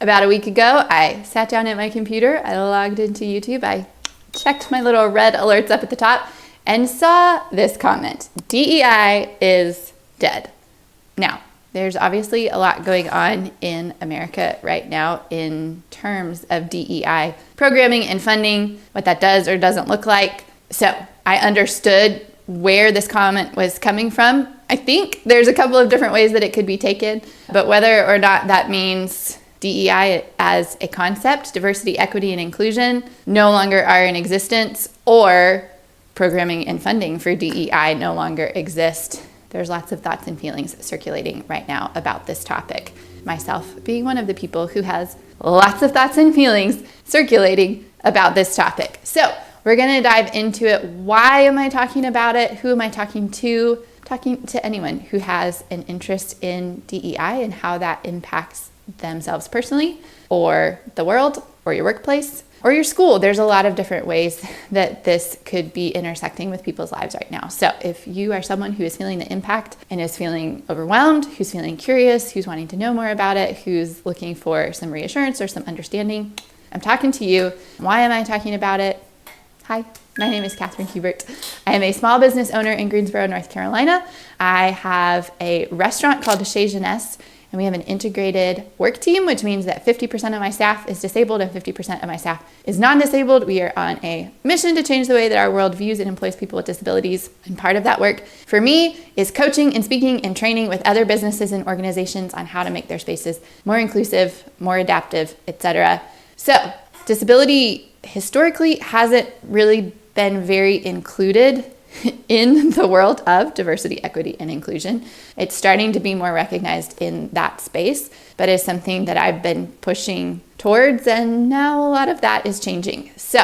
About a week ago, I sat down at my computer, I logged into YouTube, I checked my little red alerts up at the top, and saw this comment: DEI is dead. Now, there's obviously a lot going on in America right now in terms of DEI programming and funding, what that does or doesn't look like. So I understood where this comment was coming from. I think there's a couple of different ways that it could be taken, but whether or not that means DEI as a concept, diversity, equity, and inclusion, no longer are in existence, or programming and funding for DEI no longer exist. There's lots of thoughts and feelings circulating right now about this topic. Myself being one of the people who has lots of thoughts and feelings circulating about this topic. So we're going to dive into it. Why am I talking about it? Who am I talking to? Talking to anyone who has an interest in DEI and how that impacts themselves personally, or the world, or your workplace, or your school. There's a lot of different ways that this could be intersecting with people's lives right now. So if you are someone who is feeling the impact and is feeling overwhelmed, who's feeling curious, who's wanting to know more about it, who's looking for some reassurance or some understanding, I'm talking to you. Why am I talking about it? Hi, my name is Catherine Hubert. I am a small business owner in Greensboro, North Carolina. I have a restaurant called Chez Jeunesse, and we have an integrated work team, which means that 50% of my staff is disabled and 50% of my staff is non-disabled. We are on a mission to change the way that our world views and employs people with disabilities. And part of that work for me is coaching and speaking and training with other businesses and organizations on how to make their spaces more inclusive, more adaptive, etc. So disability historically hasn't really been very included in the world of diversity, equity, and inclusion. It's starting to be more recognized in that space, but is something that I've been pushing towards, and now a lot of that is changing. So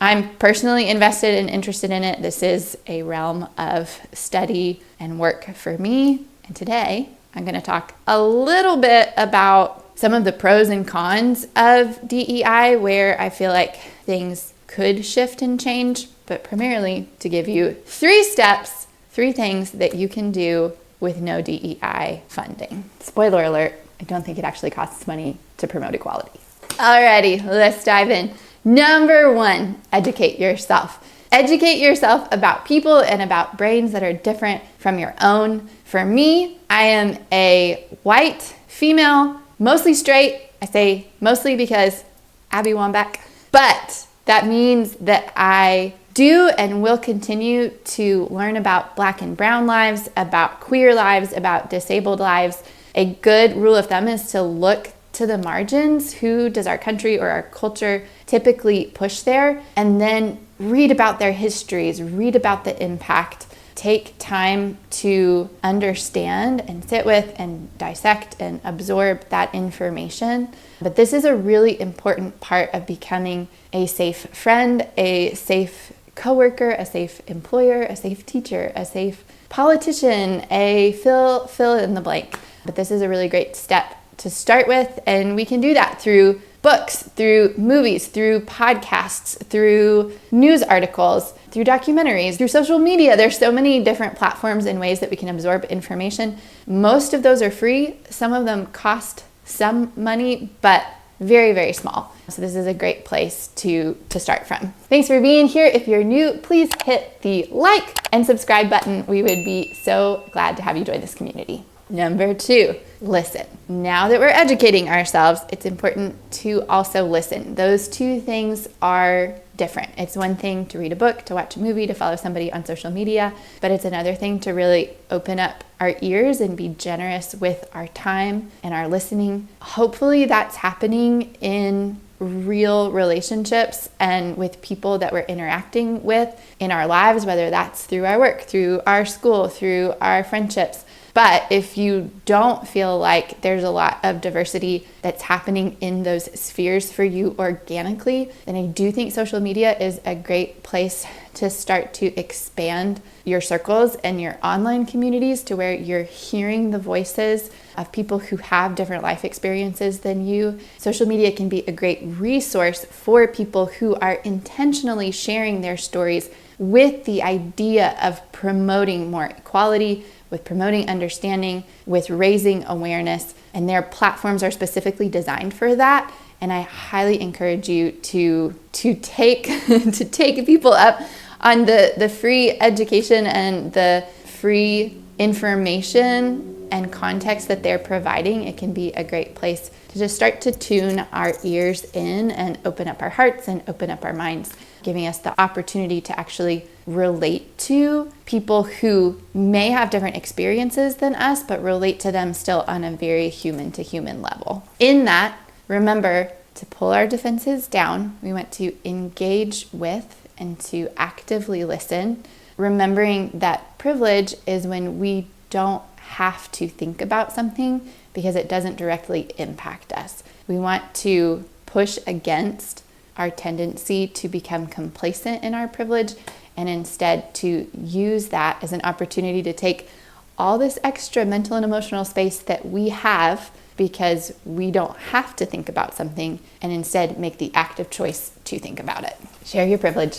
I'm personally invested and interested in it. This is a realm of study and work for me. And today I'm going to talk a little bit about some of the pros and cons of DEI, where I feel like things could shift and change, but primarily to give you 3 steps, 3 things that you can do with no DEI funding. Spoiler alert, I don't think it actually costs money to promote equality. Alrighty, let's dive in. Number 1, educate yourself. Educate yourself about people and about brains that are different from your own. For me, I am a white female, mostly straight. I say mostly because Abby Wambach, but that means that I do and will continue to learn about Black and brown lives, about queer lives, about disabled lives. A good rule of thumb is to look to the margins. Who does our country or our culture typically push there? And then read about their histories, read about the impact. Take time to understand and sit with and dissect and absorb that information. But this is a really important part of becoming a safe friend, a safe coworker, a safe employer, a safe teacher, a safe politician, a fill in the blank. But this is a really great step to start with, and we can do that through books, through movies, through podcasts, through news articles, through documentaries, through social media. There's so many different platforms and ways that we can absorb information. Most of those are free. Some of them cost some money, but very, very small. So this is a great place to start from. Thanks for being here. If you're new, please hit the like and subscribe button. We would be so glad to have you join this community. Number 2, listen. Now that we're educating ourselves, it's important to also listen. Those 2 things are different. It's one thing to read a book, to watch a movie, to follow somebody on social media, but it's another thing to really open up our ears and be generous with our time and our listening. Hopefully that's happening in real relationships and with people that we're interacting with in our lives, whether that's through our work, through our school, through our friendships. But if you don't feel like there's a lot of diversity that's happening in those spheres for you organically, then I do think social media is a great place to start to expand your circles and your online communities to where you're hearing the voices of people who have different life experiences than you. Social media can be a great resource for people who are intentionally sharing their stories with the idea of promoting more equality, with promoting understanding, with raising awareness. and their platforms are specifically designed for that. And I highly encourage you to take to take people up on the free education and the free information and context that they're providing. It can be a great place to just start to tune our ears in and open up our hearts and open up our minds, giving us the opportunity to actually relate to people who may have different experiences than us, but relate to them still on a very human to human level. In that, remember to pull our defenses down. We want to engage with and to actively listen, remembering that privilege is when we don't have to think about something because it doesn't directly impact us. We want to push against our tendency to become complacent in our privilege and instead to use that as an opportunity to take all this extra mental and emotional space that we have because we don't have to think about something and instead make the active choice to think about it. Share your privilege,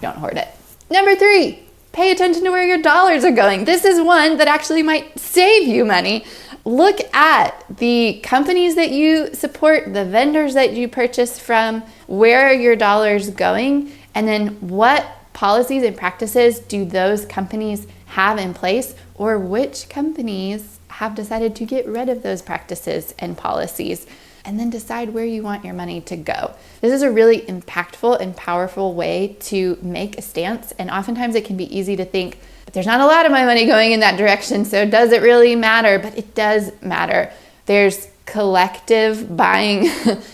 don't hoard it. Number 3, pay attention to where your dollars are going. This is one that actually might save you money. Look at the companies that you support, the vendors that you purchase from, where are your dollars going, and then what policies and practices do those companies have in place, or which companies have decided to get rid of those practices and policies, and then decide where you want your money to go. This is a really impactful and powerful way to make a stance, and oftentimes it can be easy to think, but there's not a lot of my money going in that direction, so does it really matter? But it does matter. There's collective buying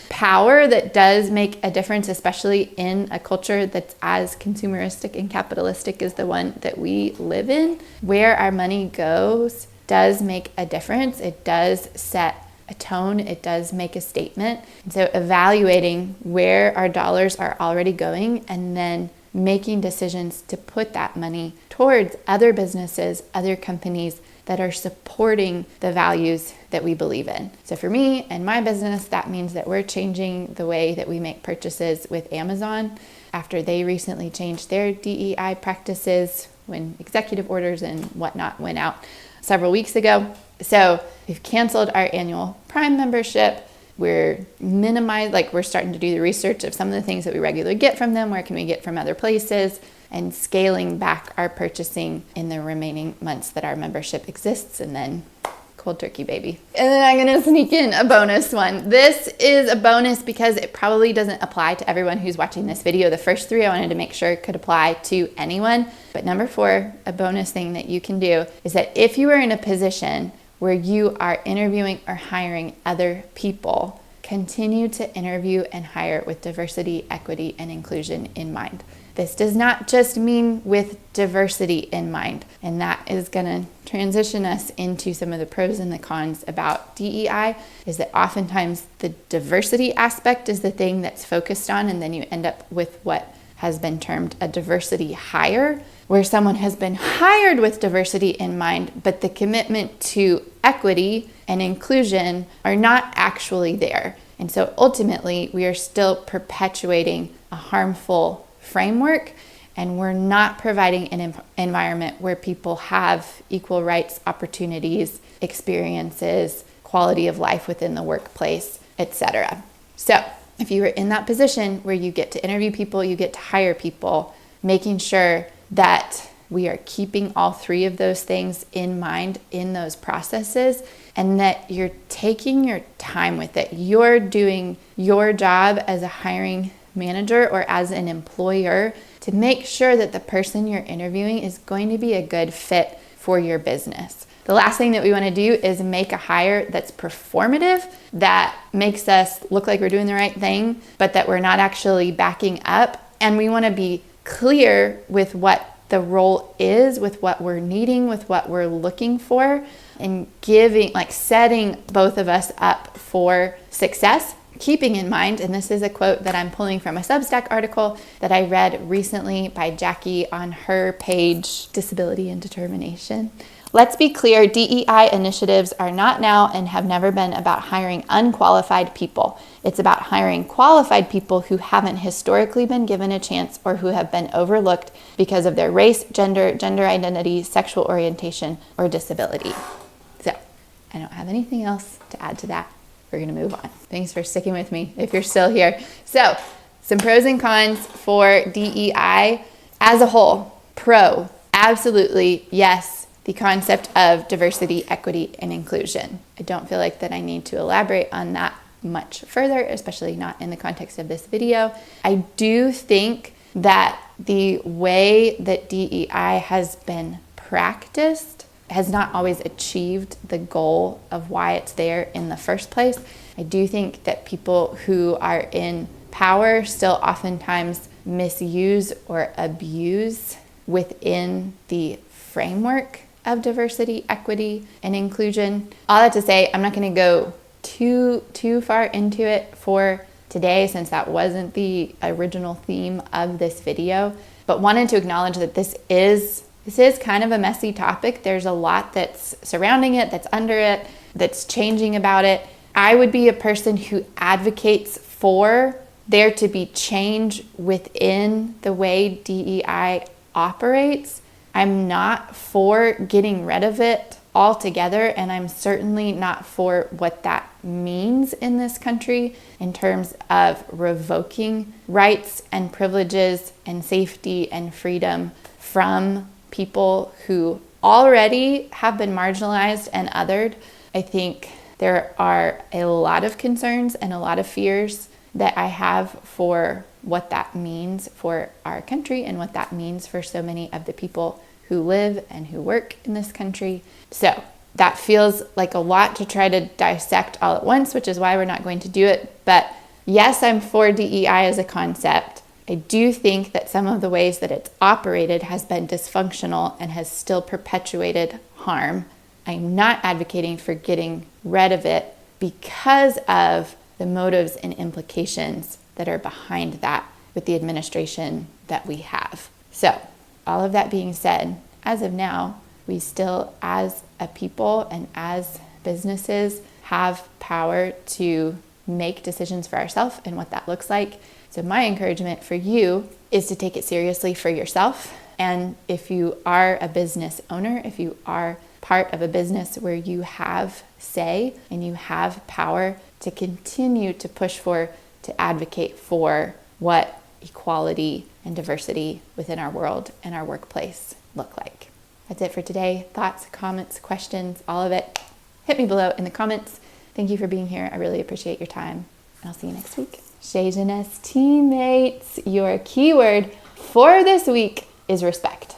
power that does make a difference, especially in a culture that's as consumeristic and capitalistic as the one that we live in. Where our money goes does make a difference. It does set a tone. It does make a statement. And so evaluating where our dollars are already going and then making decisions to put that money towards other businesses, other companies that are supporting the values that we believe in. So for me and my business, that means that we're changing the way that we make purchases with Amazon after they recently changed their DEI practices when executive orders and whatnot went out several weeks ago. So we've canceled our annual Prime membership. We're we're starting to do the research of some of the things that we regularly get from them. Where can we get from other places? And scaling back our purchasing in the remaining months that our membership exists, and then cold turkey, baby. And then I'm gonna sneak in a bonus one. This is a bonus because it probably doesn't apply to everyone who's watching this video. The first 3 I wanted to make sure could apply to anyone. But number 4, a bonus thing that you can do is that if you are in a position where you are interviewing or hiring other people, continue to interview and hire with diversity, equity, and inclusion in mind. This does not just mean with diversity in mind, and that is going to transition us into some of the pros and the cons about DEI, is that oftentimes the diversity aspect is the thing that's focused on, and then you end up with what has been termed a diversity hire, where someone has been hired with diversity in mind, but the commitment to equity and inclusion are not actually there. And so ultimately, we are still perpetuating a harmful framework, and we're not providing an environment where people have equal rights, opportunities, experiences, quality of life within the workplace, etc. So if you are in that position where you get to interview people, you get to hire people, making sure that we are keeping all 3 of those things in mind in those processes, and that you're taking your time with it. You're doing your job as a hiring manager or as an employer to make sure that the person you're interviewing is going to be a good fit for your business. The last thing that we want to do is make a hire that's performative, that makes us look like we're doing the right thing, but that we're not actually backing up. And we want to be clear with what the role is, with what we're needing, with what we're looking for, and setting both of us up for success. Keeping in mind, and this is a quote that I'm pulling from a Substack article that I read recently by Jackie on her page, Disability and Determination. Let's be clear, DEI initiatives are not now and have never been about hiring unqualified people. It's about hiring qualified people who haven't historically been given a chance or who have been overlooked because of their race, gender identity, sexual orientation, or disability. So I don't have anything else to add to that. We're going to move on. Thanks for sticking with me if you're still here. So, some pros and cons for DEI as a whole. Pro, absolutely, yes, the concept of diversity, equity, and inclusion. I don't feel like that I need to elaborate on that much further, especially not in the context of this video. I do think that the way that DEI has been practiced has not always achieved the goal of why it's there in the first place. I do think that people who are in power still oftentimes misuse or abuse within the framework of diversity, equity, and inclusion. All that to say, I'm not going to go too far into it for today, since that wasn't the original theme of this video, but wanted to acknowledge that this is kind of a messy topic. There's a lot that's surrounding it, that's under it, that's changing about it. I would be a person who advocates for there to be change within the way DEI operates. I'm not for getting rid of it altogether, and I'm certainly not for what that means in this country in terms of revoking rights and privileges and safety and freedom from people who already have been marginalized and othered. I think there are a lot of concerns and a lot of fears that I have for what that means for our country and what that means for so many of the people who live and who work in this country. So that feels like a lot to try to dissect all at once, which is why we're not going to do it. But yes, I'm for DEI as a concept. I do think that some of the ways that it's operated has been dysfunctional and has still perpetuated harm. I'm not advocating for getting rid of it because of the motives and implications that are behind that with the administration that we have. So, all of that being said, as of now, we still, as a people and as businesses, have power to make decisions for ourselves and what that looks like. So my encouragement for you is to take it seriously for yourself. And if you are a business owner, if you are part of a business where you have say and you have power, to continue to push for, to advocate for what equality and diversity within our world and our workplace look like. That's it for today. Thoughts, comments, questions, all of it, hit me below in the comments. Thank you for being here. I really appreciate your time, and I'll see you next week. Shayjaness teammates, your keyword for this week is respect.